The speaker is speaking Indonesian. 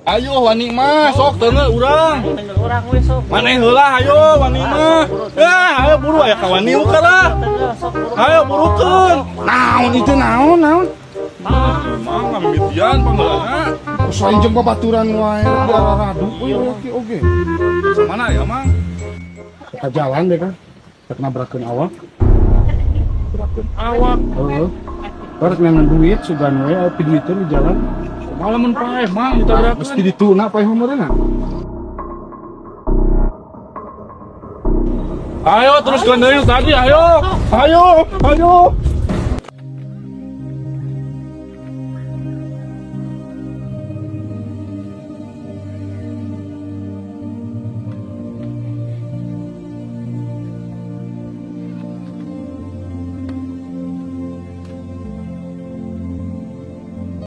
Ayo wani mah sok teuneu urang. Urang we sok. Maneh heula ayo wani mah. Ayo buru aya ka wani uka lah. Ayo burukeun. Naon itu naon? Mang ngamitian panggeulana. Usahain jeung babaturan wae di arah-aradu oke. Mana ya mang? Kita jalan deh kan. Kita nabrakeun awak. Awak. Heeh. Terus ngan duit sugan we aya duiteuan di jalan. Malaman paeh mang ditabrakeun. Mesti dituna paeh homeurna. Ayo teruskan dari tadi ayo.